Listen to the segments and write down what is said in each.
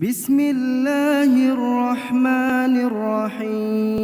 Bismillahirrahmanirrahim.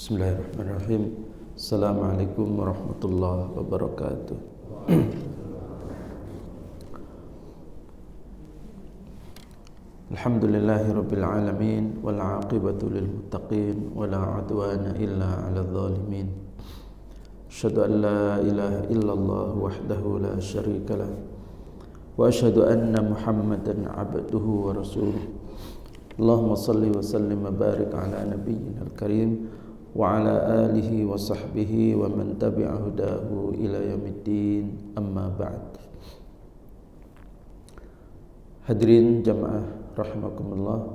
Bismillahirrahmanirrahim. Assalamualaikum warahmatullahi wabarakatuh. Alhamdulillahirabbil alamin wal 'aqibatu lil muttaqin wala 'udwana illa 'alal zalimin. Asyhadu an la ilaha illallah wahdahu la syarika lah wa asyhadu anna Muhammadan 'abduhu wa rasuluh. Allahumma salli wa sallim wa barik ala nabiyyina al-karim wa ala alihi wa sahbihi wa man tabi'a hudahu ila yaumiddin, amma ba'd. Hadirin jamaah rahimakumullah,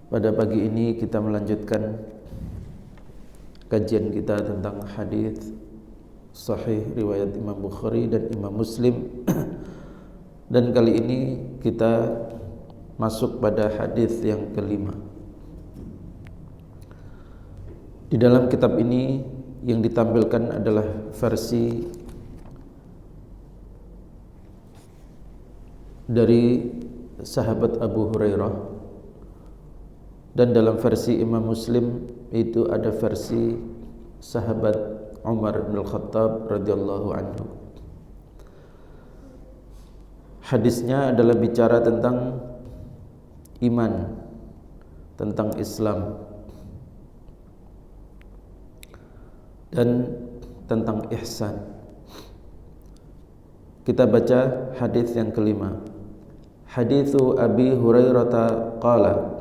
pada pagi ini kita melanjutkan kajian kita tentang hadis sahih riwayat Imam Bukhari dan Imam Muslim. Dan kali ini kita masuk pada hadis yang kelima. Di dalam kitab ini yang ditampilkan adalah versi dari sahabat Abu Hurairah, dan dalam versi Imam Muslim itu ada versi sahabat Umar bin Khattab radhiyallahu anhu. Hadisnya adalah bicara tentang iman, tentang Islam, dan tentang ihsan. Kita baca hadis yang kelima. Haditsu Abi Hurairah qala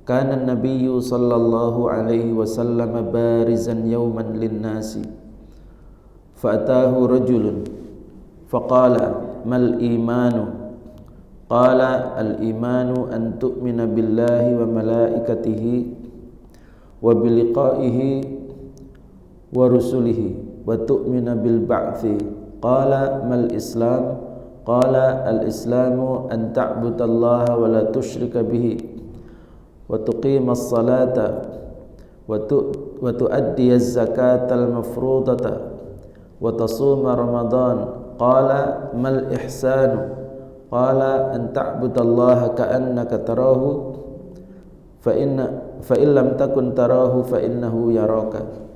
kana an-nabiyyu sallallahu alaihi wasallam barizan yawman lin-nasi fa'atahu rajulun faqala mal imanu qala al-imanu an tu'mina billahi wa malaikatihi wa biliqa'ihi wa rusulihi wa tu'mina bil ba'thi. Qala mal islam qala al islamu an ta'budallaha wa la tusyrika bihi wa tuqimas salata wa tu'addiyaz zakatal mafrudata wa tasuma ramadan. Qala mal ihsanu qala an ta'budallaha ka'annaka tarahu fa in lam takun tarahu fa innahu yaraka.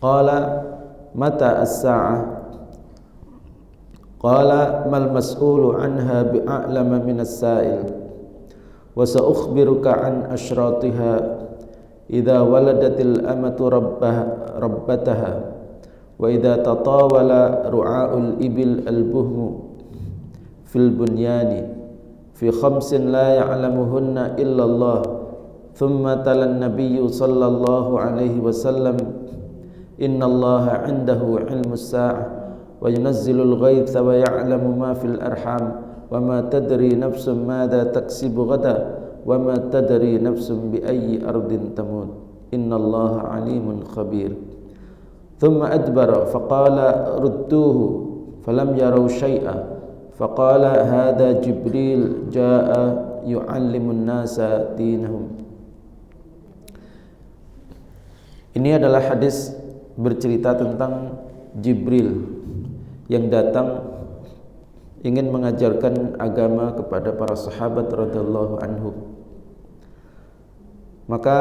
Qala mata as-sa'ah qala mal mas'ulu anha bi'a'lama min as-sa'il wa sa'ukhbiruka an asyratiha idza waladatil amatu rabbataha wa idza tatawala ru'a'ul ibil al-buhmu fil bunyani fi khamsin la ya'lamuhunna illa Allah. Thumma tala an-nabiyyu sallallahu alaihi wasallam innallaha 'indahu 'ilmus sa'ah wa yunazzilul ghaitha wa ya'lamu ma fil arham wa ma tadri nafsun madza taksibu ghadan wa ma tadri nafsun bi ayyi ardin tamut innallaha 'alimun khabir. Thumma adbara faqala rudduhu falam yaraw shay'a faqala hadha Jibril jaa'a yu'allimun nasa dinahum. Ini adalah hadis bercerita tentang Jibril yang datang ingin mengajarkan agama kepada para sahabat radhiyallahu anhum. Maka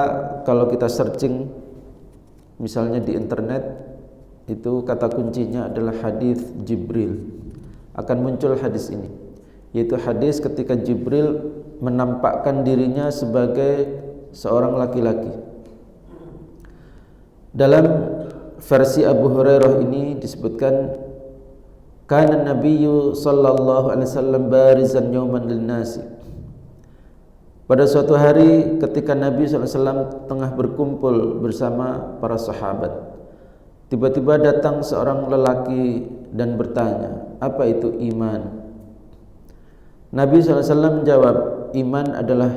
kalau kita searching misalnya di internet, itu kata kuncinya adalah hadis Jibril, akan muncul hadis ini, yaitu hadis ketika Jibril menampakkan dirinya sebagai seorang laki-laki. Dalam versi Abu Hurairah ini disebutkan, kana Nabiyyu sallallahu alaihi wasallam barizan yawman lin-nasi. Pada suatu hari ketika Nabi SAW tengah berkumpul bersama para sahabat, tiba-tiba datang seorang lelaki dan bertanya, apa itu iman? Nabi SAW menjawab, iman adalah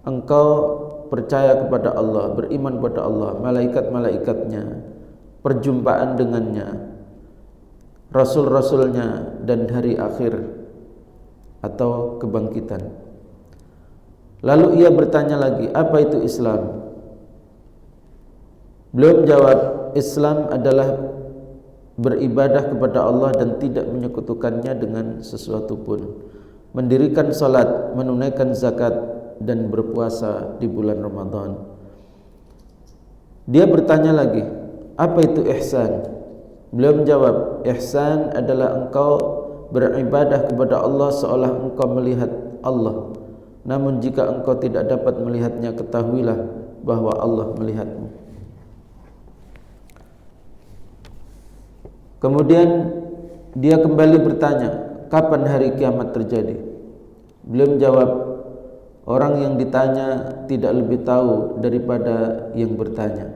engkau percaya kepada Allah, beriman kepada Allah, malaikat-malaikatnya, perjumpaan dengannya, rasul-rasulnya, dan hari akhir atau kebangkitan. Lalu ia bertanya lagi, apa itu Islam? Beliau menjawab, Islam adalah beribadah kepada Allah dan tidak menyekutukannya dengan sesuatu pun, mendirikan salat, menunaikan zakat, dan berpuasa di bulan Ramadan. Dia bertanya lagi, apa itu ihsan? Beliau menjawab, ihsan adalah engkau beribadah kepada Allah seolah engkau melihat Allah. Namun jika engkau tidak dapat melihatnya, ketahuilah bahwa Allah melihatmu. Kemudian dia kembali bertanya, kapan hari kiamat terjadi? Beliau menjawab, orang yang ditanya tidak lebih tahu daripada yang bertanya.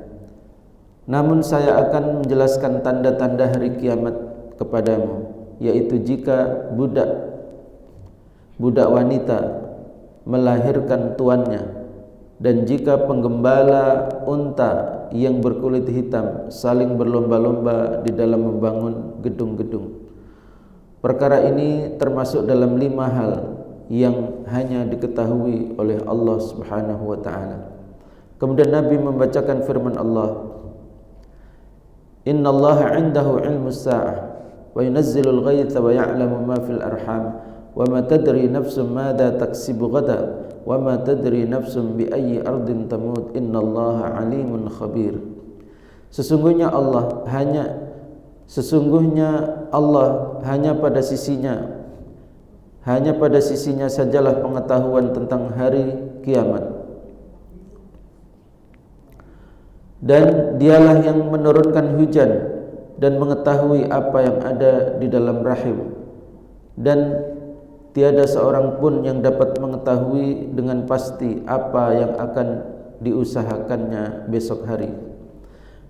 Namun saya akan menjelaskan tanda-tanda hari kiamat kepadamu, yaitu jika budak wanita melahirkan tuannya, dan jika penggembala unta yang berkulit hitam saling berlomba-lomba di dalam membangun gedung-gedung. Perkara ini termasuk dalam 5 hal yang hanya diketahui oleh Allah Subhanahu wa taala. Kemudian Nabi membacakan firman Allah, Innallaha 'indahu 'ilmus sa'ah wa yunazzilul ghaitha wa ya'lamu ma fil arham wa ma tadri nafsun madza taksibu ghadan wa ma tadri nafsun bi ayyi ardin tamut innallaha 'alimun khabir. Sesungguhnya Allah hanya pada sisinya sajalah pengetahuan tentang hari kiamat, dan dialah yang menurunkan hujan dan mengetahui apa yang ada di dalam rahim, dan tiada seorang pun yang dapat mengetahui dengan pasti apa yang akan diusahakannya besok hari,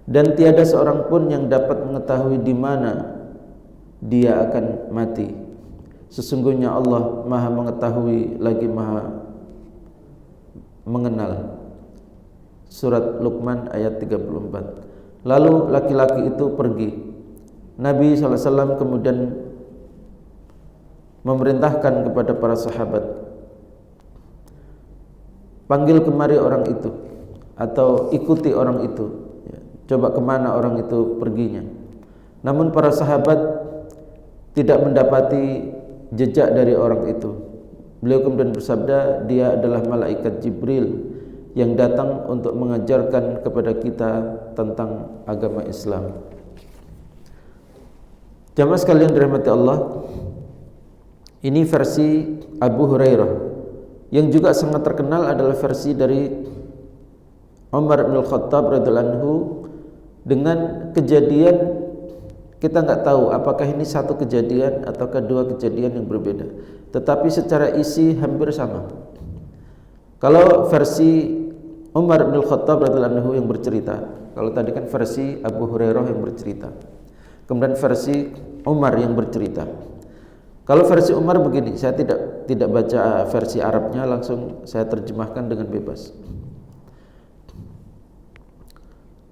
dan tiada seorang pun yang dapat mengetahui di mana dia akan mati. Sesungguhnya Allah Maha mengetahui lagi Maha mengenal. Surat Luqman ayat 34. Lalu laki-laki itu pergi. Nabi SAW kemudian memerintahkan kepada para sahabat, panggil kemari orang itu, atau ikuti orang itu. Coba kemana orang itu perginya. Namun para sahabat tidak mendapati jejak dari orang itu. Beliau kemudian bersabda, dia adalah malaikat Jibril yang datang untuk mengajarkan kepada kita tentang agama Islam. Jamaah sekalian dirahmati Allah, ini versi Abu Hurairah. Yang juga sangat terkenal adalah versi dari Umar bin Khattab radhiyallahu anhu dengan kejadian, kita nggak tahu apakah ini satu kejadian ataukah 2 kejadian yang berbeda, tetapi secara isi hampir sama. Kalau versi Umar bin Khattab radhiyallahu anhu yang bercerita, kalau tadi kan versi Abu Hurairah yang bercerita, kemudian versi Umar yang bercerita. Kalau versi Umar begini, saya tidak baca versi Arabnya, langsung saya terjemahkan dengan bebas.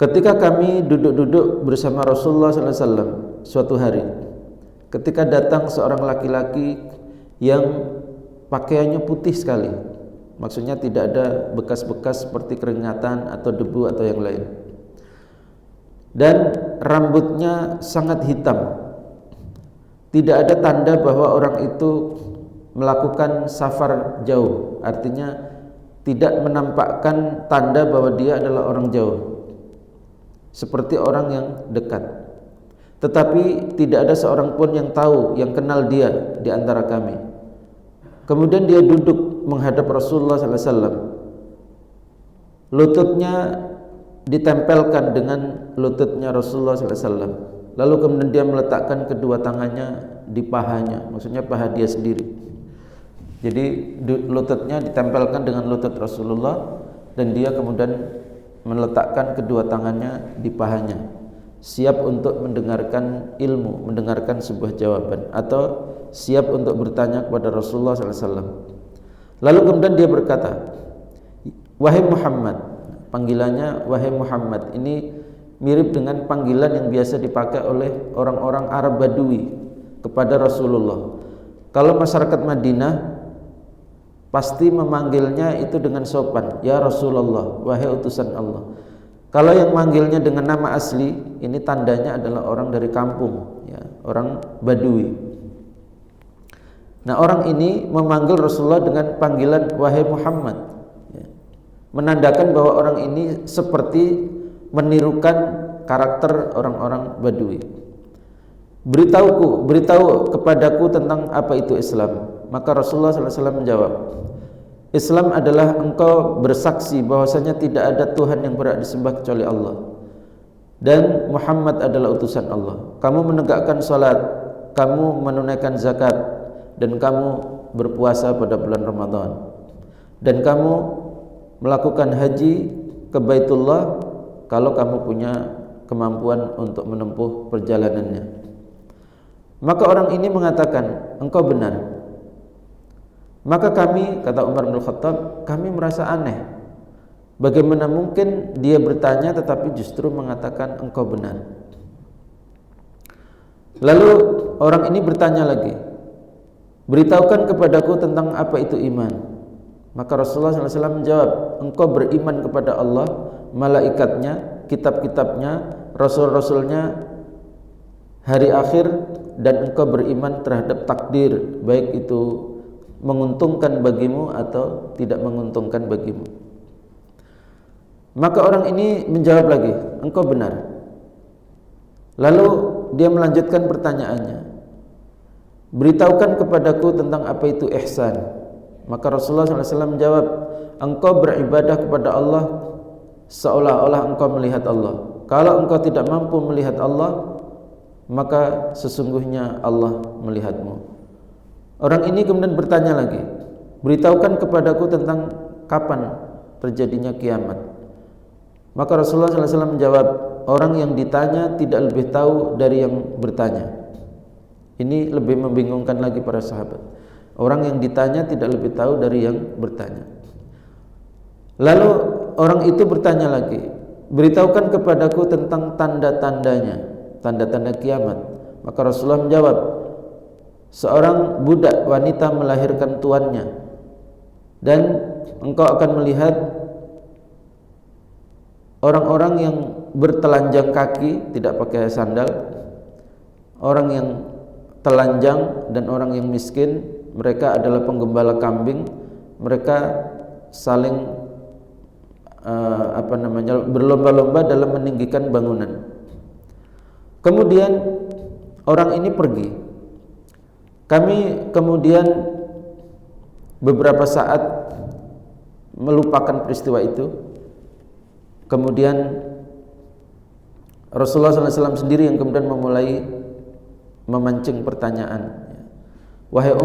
Ketika kami duduk-duduk bersama Rasulullah SAW suatu hari, ketika datang seorang laki-laki yang pakaiannya putih sekali, maksudnya tidak ada bekas-bekas seperti keringatan atau debu atau yang lain, dan rambutnya sangat hitam. Tidak ada tanda bahwa orang itu melakukan safar jauh, artinya tidak menampakkan tanda bahwa dia adalah orang jauh, seperti orang yang dekat. Tetapi tidak ada seorang pun yang tahu, yang kenal dia di antara kami. Kemudian dia duduk menghadap Rasulullah SAW. Lututnya ditempelkan dengan lututnya Rasulullah SAW. Lalu kemudian dia meletakkan kedua tangannya di pahanya, maksudnya paha dia sendiri. Jadi lututnya ditempelkan dengan lutut Rasulullah dan dia kemudian meletakkan kedua tangannya di pahanya, siap untuk mendengarkan ilmu, mendengarkan sebuah jawaban, atau siap untuk bertanya kepada Rasulullah SAW. Lalu kemudian dia berkata, wahai Muhammad, panggilannya wahai Muhammad. Ini mirip dengan panggilan yang biasa dipakai oleh orang-orang Arab Badui kepada Rasulullah. Kalau masyarakat Madinah pasti memanggilnya itu dengan sopan, ya Rasulullah, wahai utusan Allah. Kalau yang manggilnya dengan nama asli, ini tandanya adalah orang dari kampung, ya, orang Badui. Nah, orang ini memanggil Rasulullah dengan panggilan wahai Muhammad, ya, menandakan bahwa orang ini seperti menirukan karakter orang-orang Badui. Beritahu kepadaku tentang apa itu Islam. Maka Rasulullah SAW menjawab, Islam adalah engkau bersaksi bahwasanya tidak ada Tuhan yang berhak disembah kecuali Allah, dan Muhammad adalah utusan Allah. Kamu menegakkan salat, kamu menunaikan zakat, dan kamu berpuasa pada bulan Ramadan, dan kamu melakukan haji ke Baitullah kalau kamu punya kemampuan untuk menempuh perjalanannya. Maka orang ini mengatakan, engkau benar. Maka kami, kata Umar bin Khattab, kami merasa aneh. Bagaimana mungkin dia bertanya tetapi justru mengatakan engkau benar. Lalu orang ini bertanya lagi, beritahukan kepadaku tentang apa itu iman. Maka Rasulullah SAW menjawab, engkau beriman kepada Allah, malaikatnya, kitab-kitabnya, rasul-rasulnya, hari akhir, dan engkau beriman terhadap takdir, baik itu menguntungkan bagimu atau tidak menguntungkan bagimu. Maka orang ini menjawab lagi, engkau benar. Lalu dia melanjutkan pertanyaannya, beritahukan kepadaku tentang apa itu ihsan. Maka Rasulullah SAW menjawab, engkau beribadah kepada Allah seolah-olah engkau melihat Allah. Kalau engkau tidak mampu melihat Allah, maka sesungguhnya Allah melihatmu. Orang ini kemudian bertanya lagi, beritahukan kepadaku tentang kapan terjadinya kiamat. Maka Rasulullah SAW menjawab, orang yang ditanya tidak lebih tahu dari yang bertanya. Ini lebih membingungkan lagi para sahabat. Orang yang ditanya tidak lebih tahu dari yang bertanya. Lalu orang itu bertanya lagi, beritahukan kepadaku tentang tanda-tandanya, tanda-tanda kiamat. Maka Rasulullah menjawab, seorang budak wanita melahirkan tuannya, dan engkau akan melihat orang-orang yang bertelanjang kaki, tidak pakai sandal, orang yang telanjang dan orang yang miskin. Mereka adalah penggembala kambing. Mereka saling berlomba-lomba dalam meninggikan bangunan. Kemudian orang ini pergi. Kami kemudian beberapa saat melupakan peristiwa itu. Kemudian Rasulullah SAW sendiri yang kemudian memulai memancing pertanyaan. Wahai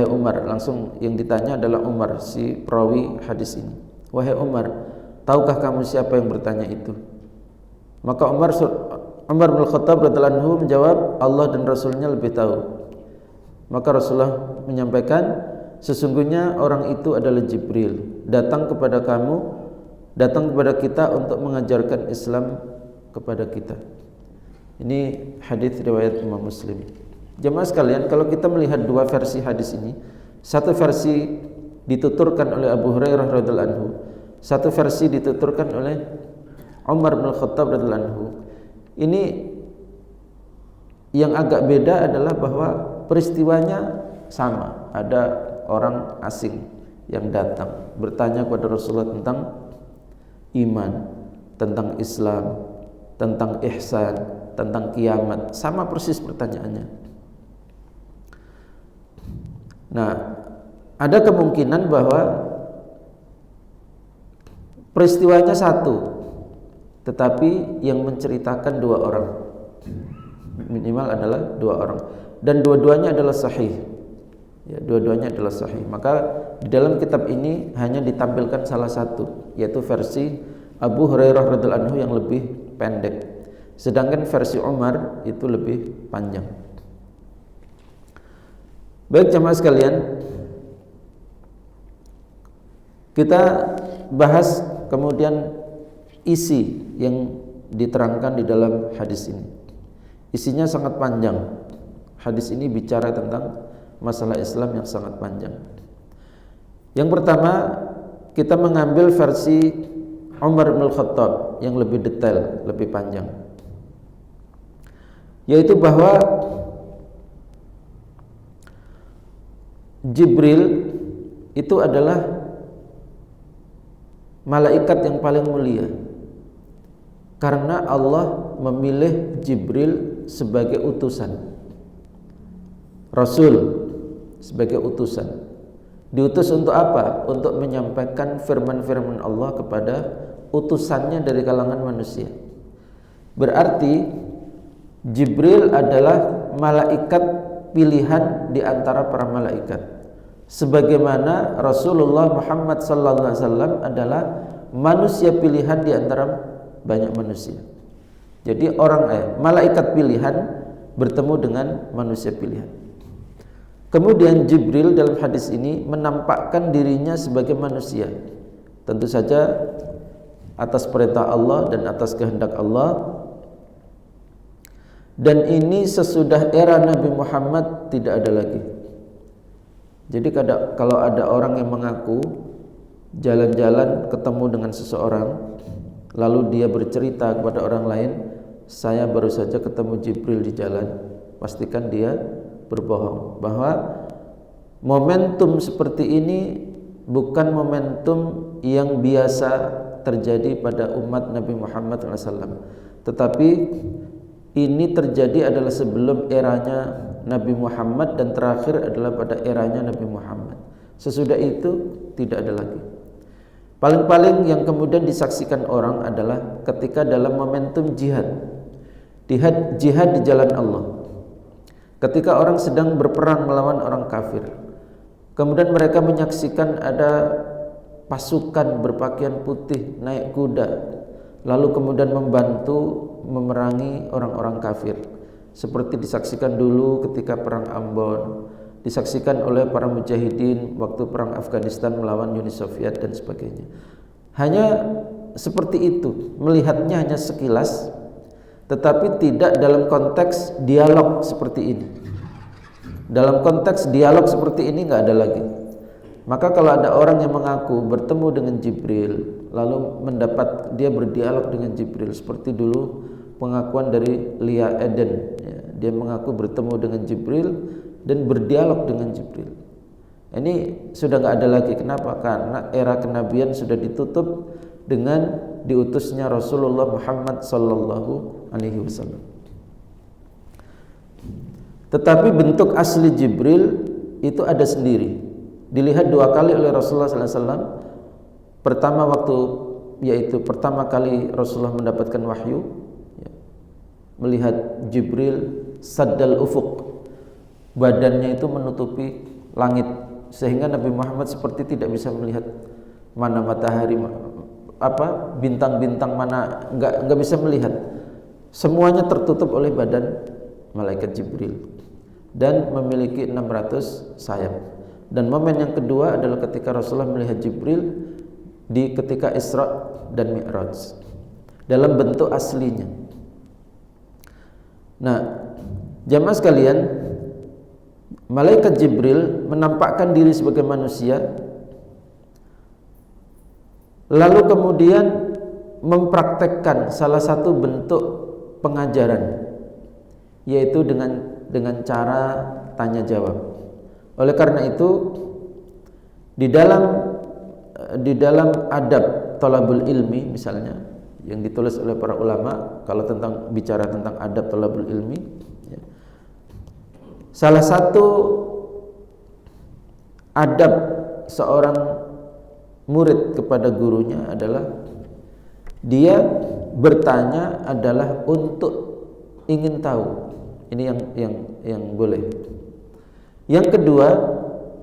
Umar, langsung yang ditanya adalah Umar, si perawi hadis ini. Wahai Umar, tahukah kamu siapa yang bertanya itu? Maka Umar bin Khattab radhiyallahu anhu menjawab, Allah dan Rasulnya lebih tahu. Maka Rasulullah menyampaikan, sesungguhnya orang itu adalah Jibril, datang kepada kita untuk mengajarkan Islam kepada kita. Ini hadis riwayat Imam Muslim. Jemaah sekalian, kalau kita melihat dua versi hadis ini, satu versi dituturkan oleh Abu Hurairah radhiyallahu anhu, satu versi dituturkan oleh Umar bin Khattab radhiyallahu anhu. Ini yang agak beda adalah bahwa peristiwanya sama. Ada orang asing yang datang bertanya kepada Rasulullah tentang iman, tentang Islam, tentang ihsan, tentang kiamat. Sama persis pertanyaannya. Nah, ada kemungkinan bahwa peristiwanya satu, tetapi yang menceritakan 2 orang, minimal adalah 2 orang, dan dua-duanya adalah sahih. Ya, dua-duanya adalah sahih. Maka di dalam kitab ini hanya ditampilkan salah satu, yaitu versi Abu Hurairah radhiyallahu anhu yang lebih pendek, sedangkan versi Umar itu lebih panjang. Baik jamaah sekalian, kita bahas kemudian isi yang diterangkan di dalam hadis ini. Isinya sangat panjang. Hadis ini bicara tentang masalah Islam yang sangat panjang. Yang pertama, kita mengambil versi Umar bin Khattab yang lebih detail, lebih panjang, yaitu bahwa Jibril itu adalah malaikat yang paling mulia, karena Allah memilih Jibril sebagai utusan, Rasul sebagai utusan. Diutus untuk apa? Untuk menyampaikan firman-firman Allah kepada utusannya dari kalangan manusia. Berarti Jibril adalah malaikat pilihan di antara para malaikat, sebagaimana Rasulullah Muhammad SAW adalah manusia pilihan di antara banyak manusia. Jadi malaikat pilihan bertemu dengan manusia pilihan. Kemudian Jibril dalam hadis ini menampakkan dirinya sebagai manusia, tentu saja atas perintah Allah dan atas kehendak Allah. Dan ini sesudah era Nabi Muhammad tidak ada lagi. Jadi kalau ada orang yang mengaku jalan-jalan ketemu dengan seseorang, lalu dia bercerita kepada orang lain, saya baru saja ketemu Jibril di jalan, pastikan dia berbohong. Bahwa momentum seperti ini bukan momentum yang biasa terjadi pada umat Nabi Muhammad SAW, tetapi ini terjadi adalah sebelum eranya Nabi Muhammad dan terakhir adalah pada eranya Nabi Muhammad. Sesudah itu tidak ada lagi. Paling-paling yang kemudian disaksikan orang adalah ketika dalam momentum jihad di jalan Allah. Ketika orang sedang berperang melawan orang kafir, kemudian mereka menyaksikan ada pasukan berpakaian putih naik kuda, lalu kemudian membantu memerangi orang-orang kafir, seperti disaksikan dulu ketika perang Ambon, disaksikan oleh para mujahidin waktu perang Afghanistan melawan Uni Soviet dan sebagainya. Hanya seperti itu, melihatnya hanya sekilas, tetapi tidak dalam konteks dialog seperti ini. Dalam konteks dialog seperti ini nggak ada lagi. Maka kalau ada orang yang mengaku bertemu dengan Jibril, lalu dia berdialog dengan Jibril, seperti dulu pengakuan dari Lia Eden, ya, dia mengaku bertemu dengan Jibril dan berdialog dengan Jibril. Ini sudah nggak ada lagi. Kenapa? Karena era kenabian sudah ditutup dengan diutusnya Rasulullah Muhammad sallallahu alaihi wasallam. Tetapi bentuk asli Jibril itu ada sendiri. Dilihat 2 kali oleh Rasulullah sallallahu alaihi wasallam. Pertama kali Rasulullah mendapatkan wahyu, ya, melihat Jibril saddal ufuq, badannya itu menutupi langit sehingga Nabi Muhammad seperti tidak bisa melihat mana matahari, bintang-bintang mana, enggak bisa melihat. Semuanya tertutup oleh badan malaikat Jibril dan memiliki 600 sayap. Dan momen yang kedua adalah ketika Rasulullah melihat Jibril ketika Isra dan Mi'raj dalam bentuk aslinya. Nah, jamaah sekalian, malaikat Jibril menampakkan diri sebagai manusia, lalu kemudian mempraktekkan salah satu bentuk pengajaran, yaitu dengan cara tanya jawab. Oleh karena itu, di dalam adab thalabul ilmi misalnya yang ditulis oleh para ulama, kalau bicara tentang adab thalabul ilmi, ya, salah satu adab seorang murid kepada gurunya adalah dia bertanya adalah untuk ingin tahu. Ini yang boleh. Yang kedua,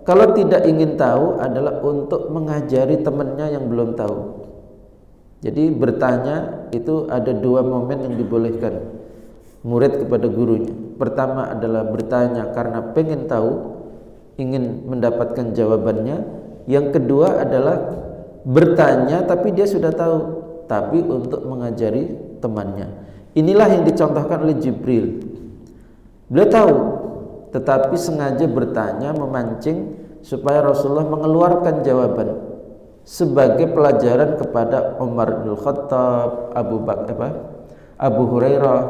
kalau tidak ingin tahu adalah untuk mengajari temannya yang belum tahu. Jadi bertanya itu ada dua momen yang dibolehkan murid kepada gurunya. Pertama adalah bertanya karena pengen tahu, ingin mendapatkan jawabannya. Yang kedua adalah bertanya tapi dia sudah tahu, tapi untuk mengajari temannya. Inilah yang dicontohkan oleh Jibril. Beliau tahu, tetapi sengaja bertanya, memancing supaya Rasulullah mengeluarkan jawaban sebagai pelajaran kepada Umar bin Khattab, Abu Hurairah,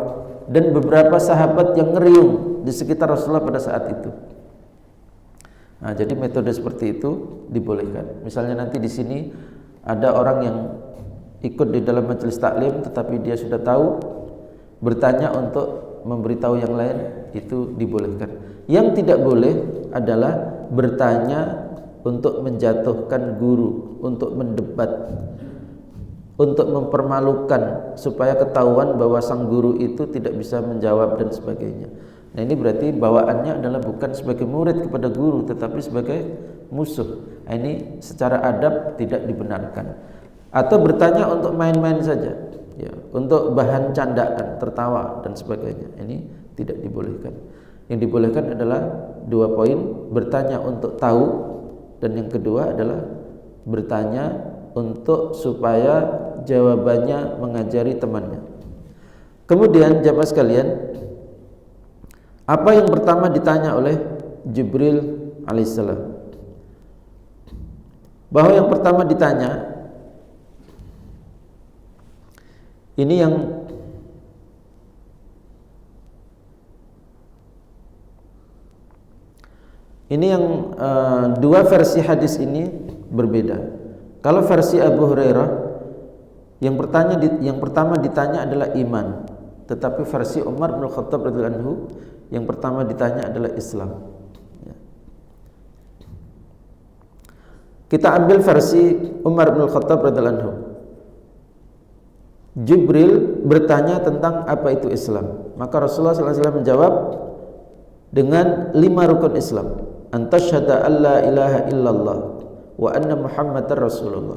dan beberapa sahabat yang ngeriung di sekitar Rasulullah pada saat itu. Nah, jadi metode seperti itu dibolehkan. Misalnya nanti di sini ada orang yang ikut di dalam majelis taklim tetapi dia sudah tahu, bertanya untuk memberitahu yang lain, itu dibolehkan. Yang tidak boleh adalah bertanya untuk menjatuhkan guru, untuk mendebat, untuk mempermalukan supaya ketahuan bahwa sang guru itu tidak bisa menjawab dan sebagainya. Nah, ini berarti bawaannya adalah bukan sebagai murid kepada guru tetapi sebagai musuh. Nah, ini secara adab tidak dibenarkan. Atau bertanya untuk main-main saja, ya, untuk bahan candaan, tertawa dan sebagainya. Ini tidak dibolehkan. Yang dibolehkan adalah dua poin, bertanya untuk tahu, dan yang kedua adalah bertanya untuk supaya jawabannya mengajari temannya. Kemudian jamaah sekalian, apa yang pertama ditanya oleh Jibril alaihissalam? Bahwa yang pertama ditanya ini yang dua versi hadis ini berbeda. Kalau versi Abu Hurairah yang pertama ditanya adalah iman, tetapi versi Umar bin Khattab radhiyallahu anhu yang pertama ditanya adalah Islam. Kita ambil versi Umar bin Khattab radhiyallahu anhu. Jibril bertanya tentang apa itu Islam. Maka Rasulullah SAW menjawab dengan 5 rukun Islam. Antasyhada alla ilaha illallah wa anna Muhammadar Rasulullah.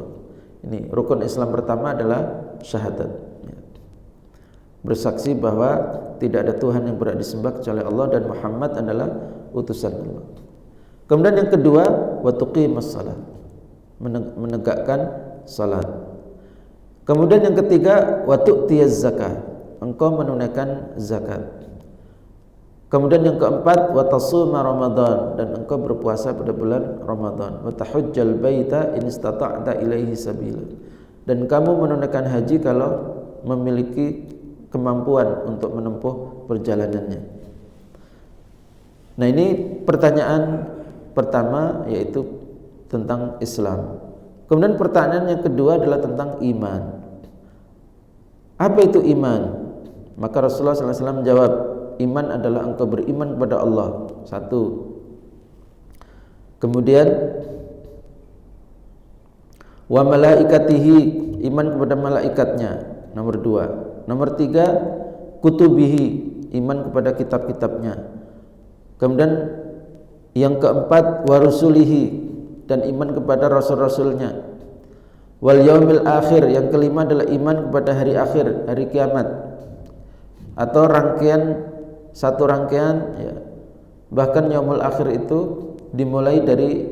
Ini rukun Islam pertama adalah syahadat. Bersaksi bahwa tidak ada Tuhan yang berhak disembah kecuali Allah dan Muhammad adalah utusan Allah. Kemudian yang kedua, wa tuqimus shalah, menegakkan salat. Kemudian yang ketiga, wa tu'tiyaz zakah, engkau menunaikan zakat. Kemudian yang keempat, wa tasuma Ramadan, dan engkau berpuasa pada bulan Ramadan. Wa tahujjal baita in istata'ta ilaihi sabila, dan kamu menunaikan haji kalau memiliki kemampuan untuk menempuh perjalanannya. Nah, ini pertanyaan pertama, yaitu tentang Islam. Kemudian pertanyaan yang kedua adalah tentang iman. Apa itu iman? Maka Rasulullah SAW menjawab, iman adalah engkau beriman kepada Allah, satu. Kemudian wa malaikatihi, iman kepada malaikatnya, nomor 2. Nomor 3, kutubihi, iman kepada kitab-kitabnya. Kemudian yang keempat, wa rusulihi, dan iman kepada rasul-rasulnya. Wal yaumil akhir, yang kelima adalah iman kepada hari akhir, hari kiamat, atau satu rangkaian, ya. Bahkan yaumul akhir itu dimulai dari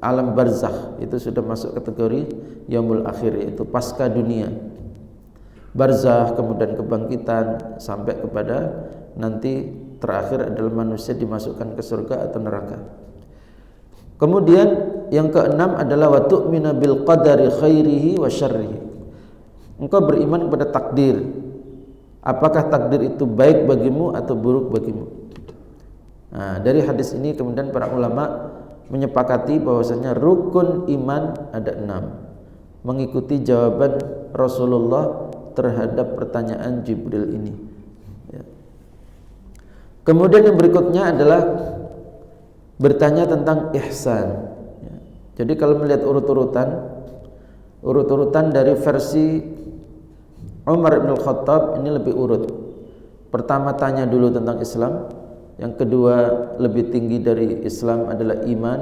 alam barzakh, itu sudah masuk kategori yaumul akhir, yaitu pasca dunia. Barzakh, kemudian kebangkitan, sampai kepada nanti terakhir adalah manusia dimasukkan ke surga atau neraka. Kemudian yang keenam adalah wa tu'mina bil qadari khairihi wa syarrihi, engkau beriman kepada takdir, apakah takdir itu baik bagimu atau buruk bagimu. Nah, dari hadis ini kemudian para ulama menyepakati bahwasanya rukun iman ada 6, mengikuti jawaban Rasulullah terhadap pertanyaan Jibril ini, ya. Kemudian yang berikutnya adalah bertanya tentang ihsan, ya. Jadi kalau melihat urut-urutan dari versi Umar bin Khattab ini lebih urut. Pertama tanya dulu tentang Islam, yang kedua lebih tinggi dari Islam adalah iman,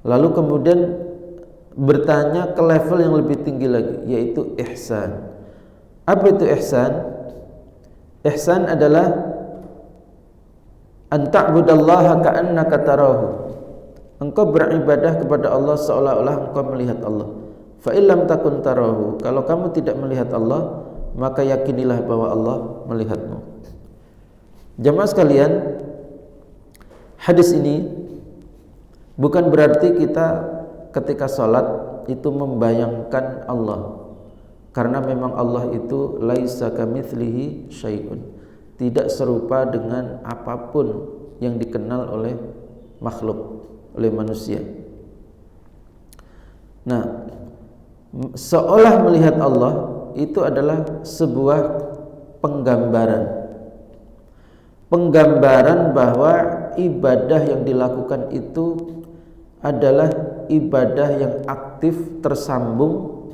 lalu kemudian bertanya ke level yang lebih tinggi lagi, yaitu ihsan. Apa itu ihsan? Ihsan adalah an ta'budallaha ka'annaka tarahu. Engkau beribadah kepada Allah seolah-olah engkau melihat Allah. Fa illam takun tarahu, kalau kamu tidak melihat Allah, maka yakinilah bahwa Allah melihatmu. Jamaah sekalian, hadis ini bukan berarti kita ketika sholat itu membayangkan Allah, karena memang Allah itu laisa kamitslihi syai'un, tidak serupa dengan apapun yang dikenal oleh makhluk, oleh manusia. Nah, seolah melihat Allah itu adalah sebuah penggambaran bahwa ibadah yang dilakukan itu adalah ibadah yang aktif, tersambung,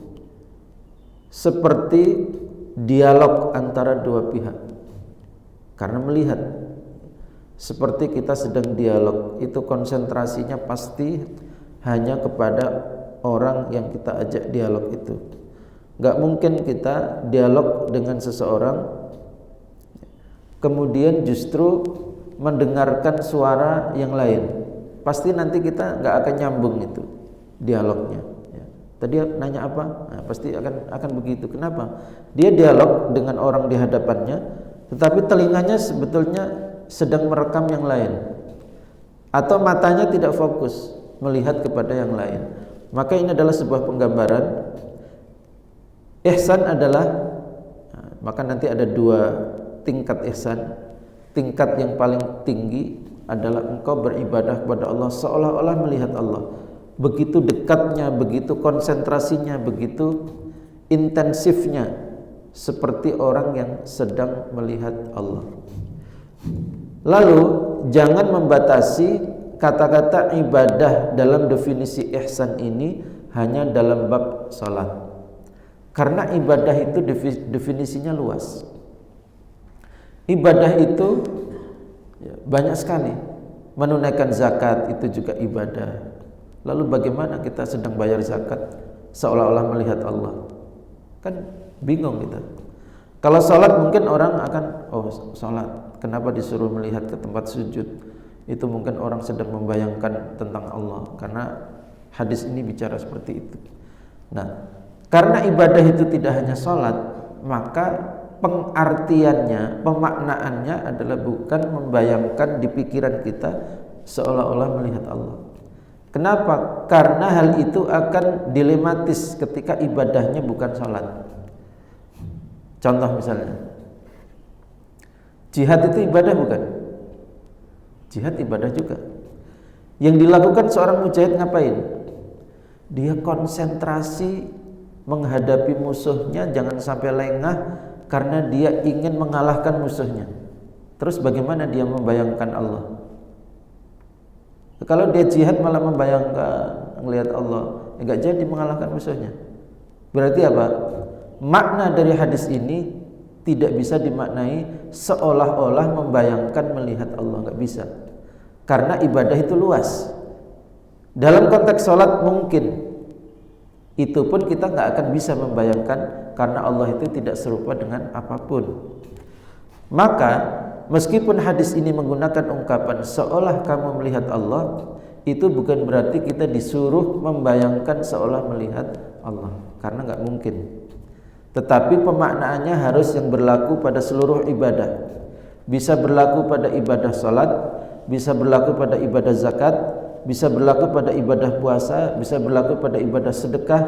seperti dialog antara dua pihak. Karena melihat seperti kita sedang dialog, itu konsentrasinya pasti hanya kepada orang yang kita ajak dialog itu. Gak mungkin kita dialog dengan seseorang kemudian justru mendengarkan suara yang lain. Pasti nanti kita gak akan nyambung itu dialognya. Tadi nanya apa? Nah, pasti akan begitu. Kenapa? Dia dialog dengan orang di hadapannya, tetapi telinganya sebetulnya sedang merekam yang lain, atau matanya tidak fokus melihat kepada yang lain. Maka ini adalah sebuah penggambaran. Ihsan adalah, maka nanti ada dua tingkat ihsan. Tingkat yang paling tinggi adalah engkau beribadah kepada Allah seolah-olah melihat Allah. Begitu dekatnya, begitu konsentrasinya, begitu intensifnya, seperti orang yang sedang melihat Allah. Lalu jangan membatasi kata-kata ibadah dalam definisi ihsan ini hanya dalam bab salat. Karena ibadah itu definisinya luas. Ibadah itu banyak sekali. Menunaikan zakat itu juga ibadah. Lalu bagaimana kita sedang bayar zakat seolah-olah melihat Allah? Kan bingung kita. Kalau sholat mungkin orang akan, oh sholat, kenapa disuruh melihat ke tempat sujud? Itu mungkin orang sedang membayangkan tentang Allah, karena hadis ini bicara seperti itu. Nah, karena ibadah itu tidak hanya sholat, maka pengartiannya, pemaknaannya adalah bukan membayangkan di pikiran kita seolah-olah melihat Allah. Kenapa? Karena hal itu akan dilematis ketika ibadahnya bukan sholat. Contoh misalnya, jihad itu ibadah bukan? Jihad ibadah juga. Yang dilakukan seorang mujahid ngapain? Dia konsentrasi menghadapi musuhnya, jangan sampai lengah karena dia ingin mengalahkan musuhnya. Terus bagaimana dia membayangkan Allah? Kalau dia jihad malah membayangkan melihat Allah, enggak jadi mengalahkan musuhnya. Berarti apa? Makna dari hadis ini tidak bisa dimaknai seolah-olah membayangkan melihat Allah, enggak bisa. Karena ibadah itu luas. Dalam konteks sholat mungkin, itu pun kita enggak akan bisa membayangkan karena Allah itu tidak serupa dengan apapun. Maka meskipun hadis ini menggunakan ungkapan seolah kamu melihat Allah, itu bukan berarti kita disuruh membayangkan seolah melihat Allah, karena enggak mungkin. Tetapi pemaknaannya harus yang berlaku pada seluruh ibadah. Bisa berlaku pada ibadah salat, bisa berlaku pada ibadah zakat, bisa berlaku pada ibadah puasa, bisa berlaku pada ibadah sedekah,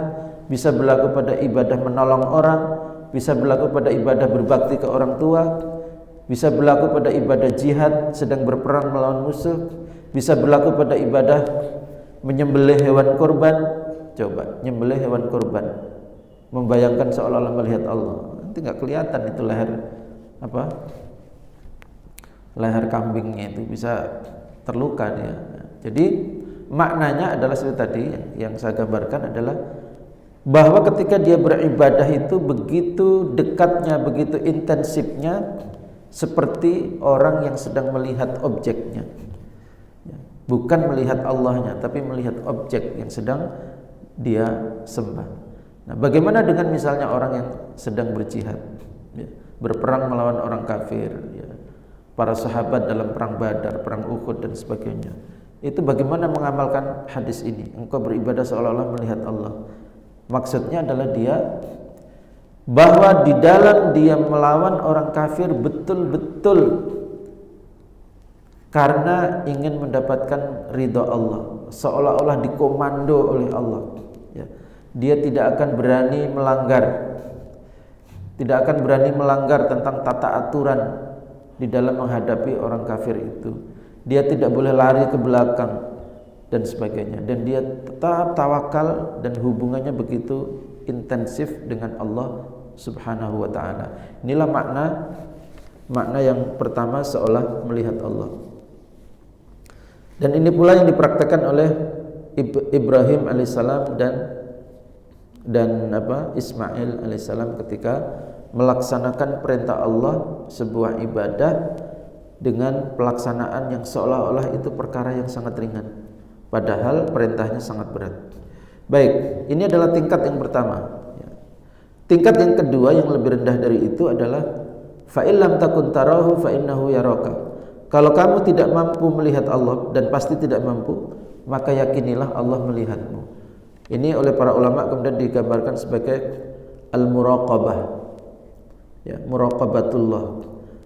bisa berlaku pada ibadah menolong orang, bisa berlaku pada ibadah berbakti ke orang tua, bisa berlaku pada ibadah jihad sedang berperang melawan musuh, bisa berlaku pada ibadah menyembelih hewan kurban. Coba nyembelih hewan kurban, membayangkan seolah-olah melihat Allah, nanti nggak kelihatan itu leher kambingnya itu bisa terluka dia. Jadi maknanya adalah seperti tadi yang saya gambarkan adalah bahwa ketika dia beribadah itu begitu dekatnya, begitu intensifnya, seperti orang yang sedang melihat objeknya. Bukan melihat Allahnya, tapi melihat objek yang sedang dia sembah. Nah, bagaimana dengan misalnya orang yang sedang berjihad, berperang melawan orang kafir, para sahabat dalam perang Badar, perang Uhud dan sebagainya. Itu bagaimana mengamalkan hadis ini? Engkau beribadah seolah-olah melihat Allah. Maksudnya adalah bahwa di dalam dia melawan orang kafir betul-betul karena ingin mendapatkan ridha Allah, seolah-olah dikomando oleh Allah. Dia tidak akan berani melanggar tentang tata aturan di dalam menghadapi orang kafir itu. Dia tidak boleh lari ke belakang dan sebagainya, dan dia tetap tawakal dan hubungannya begitu intensif dengan Allah Subhanahu wa taala. Inilah makna yang pertama seolah melihat Allah. Dan ini pula yang dipraktekkan oleh Ibrahim alaihissalam dan Ismail alaihissalam ketika melaksanakan perintah Allah, sebuah ibadah dengan pelaksanaan yang seolah-olah itu perkara yang sangat ringan, padahal perintahnya sangat berat. Baik, ini adalah tingkat yang pertama. Tingkat yang kedua yang lebih rendah dari itu adalah fa illam takun tarahu fa innahu yaraka. Kalau kamu tidak mampu melihat Allah, dan pasti tidak mampu, maka yakinilah Allah melihatmu. Ini oleh para ulama kemudian digambarkan sebagai al-muraqabah, muraqabatullah,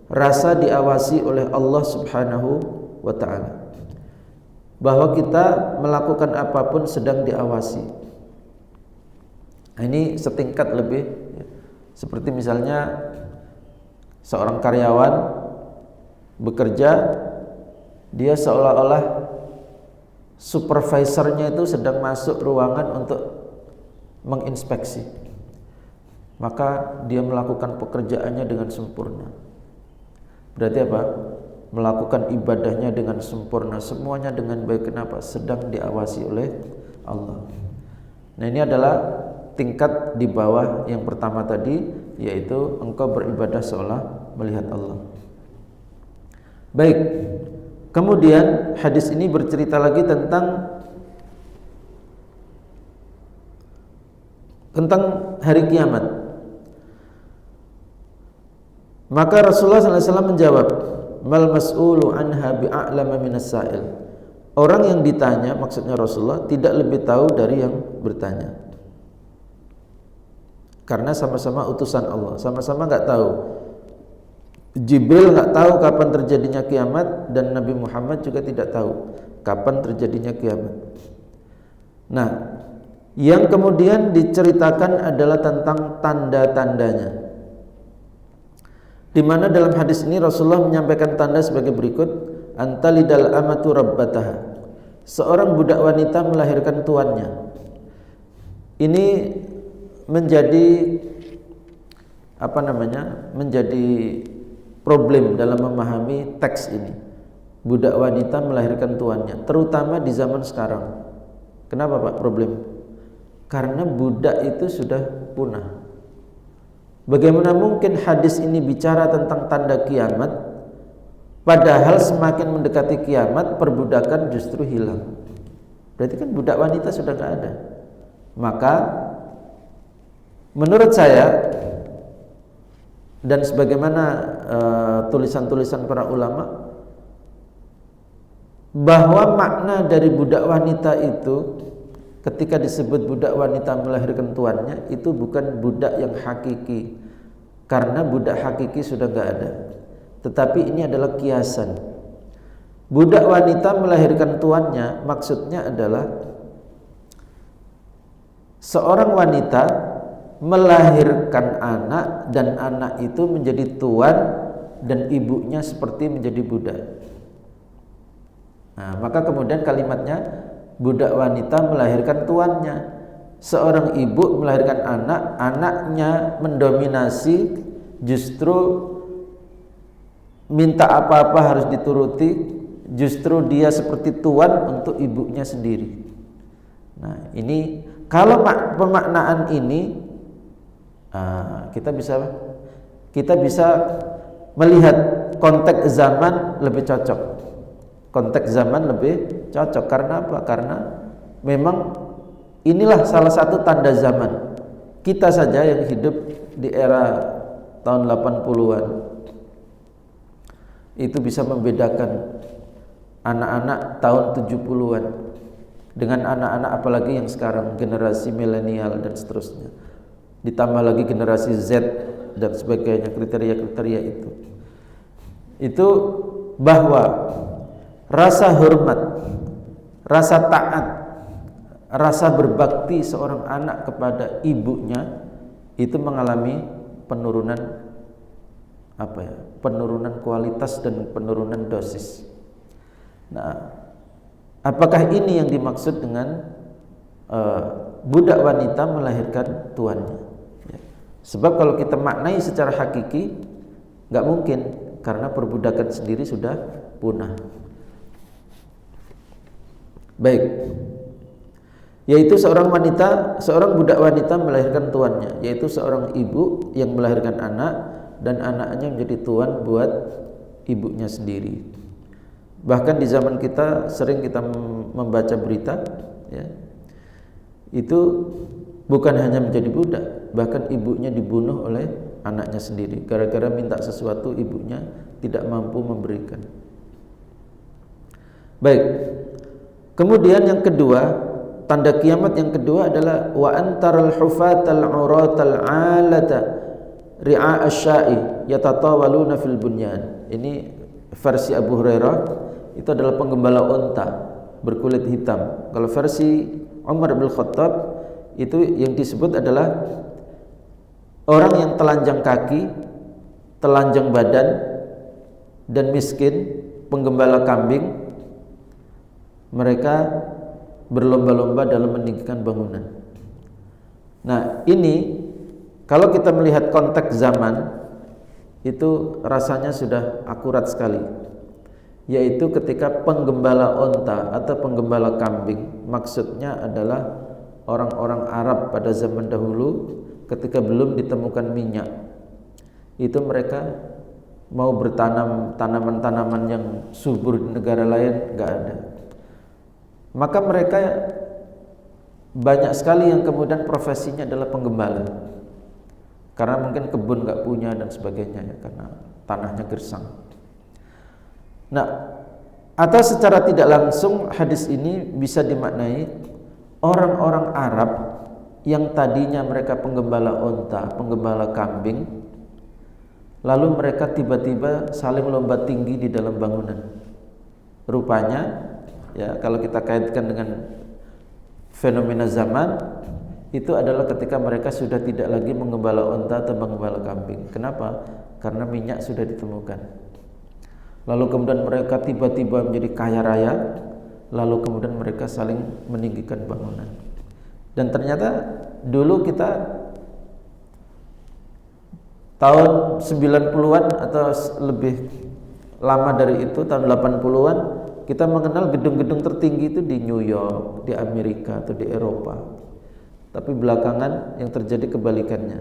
rasa diawasi oleh Allah Subhanahu wa ta'ala, bahwa kita melakukan apapun sedang diawasi. Nah, ini setingkat lebih, seperti misalnya seorang karyawan bekerja, dia seolah-olah supervisornya itu sedang masuk ruangan untuk menginspeksi, maka dia melakukan pekerjaannya dengan sempurna. Berarti apa? Melakukan ibadahnya dengan sempurna, semuanya dengan baik. Kenapa? Sedang diawasi oleh Allah. Nah, ini adalah tingkat di bawah yang pertama tadi, yaitu engkau beribadah seolah melihat Allah. Baik, kemudian hadis ini bercerita lagi tentang hari kiamat. Maka Rasulullah SAW menjawab, mal mas'ulu anha bi'a'lama minas sa'il. Orang yang ditanya, maksudnya Rasulullah, tidak lebih tahu dari yang bertanya. Karena sama-sama utusan Allah, sama-sama enggak tahu. Jibril enggak tahu kapan terjadinya kiamat, dan Nabi Muhammad juga tidak tahu kapan terjadinya kiamat. Nah, yang kemudian diceritakan adalah tentang tanda-tandanya, di mana dalam hadis ini Rasulullah menyampaikan tanda sebagai berikut: antalidal amatu rabbataha, seorang budak wanita melahirkan tuannya. Ini menjadi menjadi problem dalam memahami teks ini. Budak wanita melahirkan tuannya, terutama di zaman sekarang. Kenapa Pak problem? Karena budak itu sudah punah. Bagaimana mungkin hadis ini bicara tentang tanda kiamat, padahal semakin mendekati kiamat perbudakan justru hilang? Berarti kan budak wanita sudah tidak ada. Maka menurut saya, dan sebagaimana tulisan-tulisan para ulama, bahwa makna dari budak wanita itu, ketika disebut budak wanita melahirkan tuannya, itu bukan budak yang hakiki, karena budak hakiki sudah tidak ada. Tetapi ini adalah kiasan. Budak wanita melahirkan tuannya maksudnya adalah seorang wanita melahirkan anak, dan anak itu menjadi tuan dan ibunya seperti menjadi budak. Nah, maka kemudian kalimatnya budak wanita melahirkan tuannya. Seorang ibu melahirkan anak, anaknya mendominasi, justru minta apa-apa harus dituruti, justru dia seperti tuan untuk ibunya sendiri. Nah, ini Kalau pemaknaan ini kita bisa melihat konteks zaman lebih cocok. Konteks zaman lebih cocok karena apa? Karena memang inilah salah satu tanda zaman. Kita saja yang hidup di era tahun 80-an itu bisa membedakan anak-anak tahun 70-an dengan anak-anak apalagi yang sekarang generasi milenial dan seterusnya. Ditambah lagi generasi Z dan sebagainya, kriteria-kriteria itu. Itu bahwa rasa hormat, rasa taat, rasa berbakti seorang anak kepada ibunya itu mengalami penurunan penurunan kualitas dan penurunan dosis. Nah, apakah ini yang dimaksud dengan budak wanita melahirkan tuannya? Ya. Sebab kalau kita maknai secara hakiki, nggak mungkin karena perbudakan sendiri sudah punah. Baik, yaitu seorang budak wanita melahirkan tuannya, yaitu seorang ibu yang melahirkan anak dan anaknya menjadi tuan buat ibunya sendiri. Bahkan di zaman kita sering kita membaca berita, ya, itu bukan hanya menjadi budak, bahkan ibunya dibunuh oleh anaknya sendiri gara-gara minta sesuatu ibunya tidak mampu memberikan. Baik, kemudian yang kedua, tanda kiamat yang kedua adalah wa antaral hufatal uratal alata ri'a asya'i yatatawaluna fil bunyan. Ini versi Abu Hurairah, itu adalah penggembala unta berkulit hitam. Kalau versi Umar bin Khattab itu yang disebut adalah orang yang telanjang kaki, telanjang badan dan miskin, penggembala kambing. Mereka berlomba-lomba dalam meninggikan bangunan. Nah, ini kalau kita melihat konteks zaman itu rasanya sudah akurat sekali, yaitu ketika penggembala onta atau penggembala kambing, maksudnya adalah orang-orang Arab pada zaman dahulu ketika belum ditemukan minyak. Itu mereka mau bertanam tanaman-tanaman yang subur di negara lain, enggak ada. Maka mereka banyak sekali yang kemudian profesinya adalah penggembala, karena mungkin kebun nggak punya dan sebagainya, ya, karena tanahnya gersang. Nah, atau secara tidak langsung hadis ini bisa dimaknai orang-orang Arab yang tadinya mereka penggembala unta, penggembala kambing, lalu mereka tiba-tiba saling lomba tinggi di dalam bangunan. Rupanya, ya, kalau kita kaitkan dengan fenomena zaman, itu adalah ketika mereka sudah tidak lagi menggembala unta atau menggembala kambing. Kenapa? Karena minyak sudah ditemukan. Lalu kemudian mereka tiba-tiba menjadi kaya raya, lalu kemudian mereka saling meninggikan bangunan. Dan ternyata dulu kita tahun 90-an atau lebih lama dari itu, tahun 80-an, kita mengenal gedung-gedung tertinggi itu di New York, di Amerika atau di Eropa. Tapi belakangan yang terjadi kebalikannya.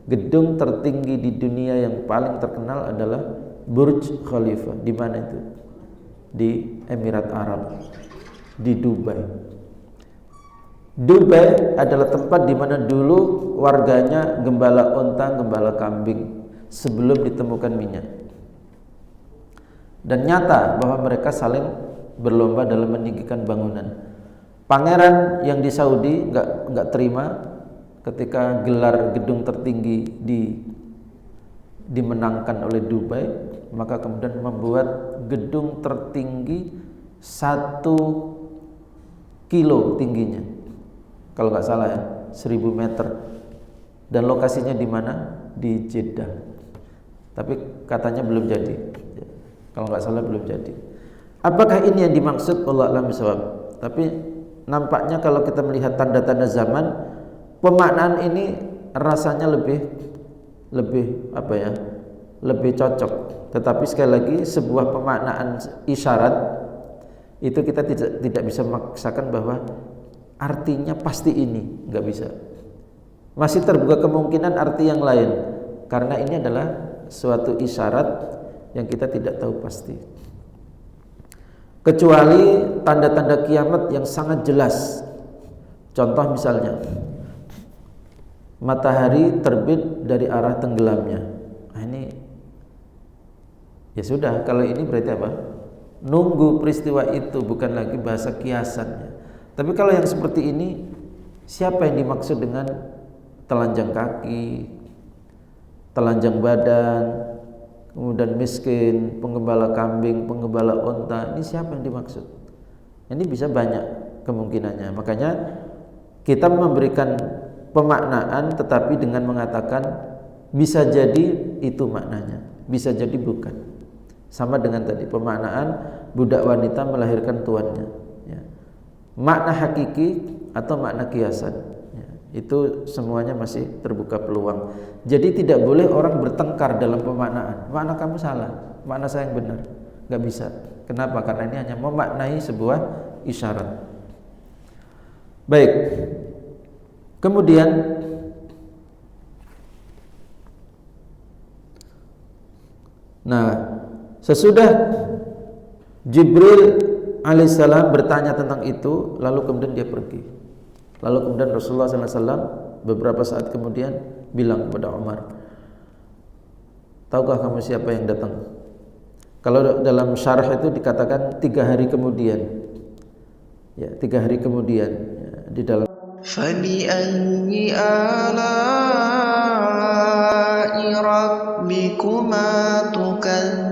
Gedung tertinggi di dunia yang paling terkenal adalah Burj Khalifa. Di mana itu? Di Emirat Arab, di Dubai. Dubai adalah tempat di mana dulu warganya gembala unta, gembala kambing sebelum ditemukan minyak. Dan nyata bahwa mereka saling berlomba dalam meninggikan bangunan. Pangeran yang di Saudi nggak terima ketika gelar gedung tertinggi dimenangkan oleh Dubai, maka kemudian membuat gedung tertinggi 1 kilo tingginya, kalau nggak salah ya, 1000 meter, dan lokasinya di mana? Di Jeddah. Tapi katanya belum jadi, kalau nggak salah belum jadi. Apakah ini yang dimaksud? Wallahu a'lam bishawab. Tapi nampaknya kalau kita melihat tanda-tanda zaman, pemaknaan ini rasanya lebih lebih cocok. Tetapi sekali lagi, sebuah pemaknaan isyarat itu kita tidak bisa memaksakan bahwa artinya pasti ini, nggak bisa. Masih terbuka kemungkinan arti yang lain, karena ini adalah suatu isyarat yang kita tidak tahu pasti. Kecuali tanda-tanda kiamat yang sangat jelas. Contoh misalnya, matahari terbit dari arah tenggelamnya. Nah ini ya sudah, kalau ini berarti apa? Nunggu peristiwa itu, bukan lagi bahasa kiasannya. Tapi kalau yang seperti ini, siapa yang dimaksud dengan telanjang kaki, telanjang badan, kemudian miskin, penggembala kambing, penggembala unta, ini siapa yang dimaksud? Ini bisa banyak kemungkinannya. Makanya kita memberikan pemaknaan tetapi dengan mengatakan bisa jadi itu maknanya, bisa jadi bukan. Sama dengan tadi pemaknaan budak wanita melahirkan tuannya, ya. Makna hakiki atau makna kiasan, ya. Itu semuanya masih terbuka peluang. Jadi tidak boleh orang bertengkar dalam pemaknaan. Makna kamu salah, makna saya yang benar, nggak bisa. Kenapa? Karena ini hanya memaknai sebuah isyarat. Baik. Kemudian sesudah Jibril alaihissalam bertanya tentang itu, lalu kemudian dia pergi. Lalu kemudian Rasulullah SAW beberapa saat kemudian bilang kepada Umar, tahukah kamu siapa yang datang? Kalau dalam syarah itu dikatakan 3 hari kemudian. Ya, 3 hari kemudian, ya, di dalam فَبِأَيِّ آلَاءِ رَبِّكُمَا تُكَذِّبَانِ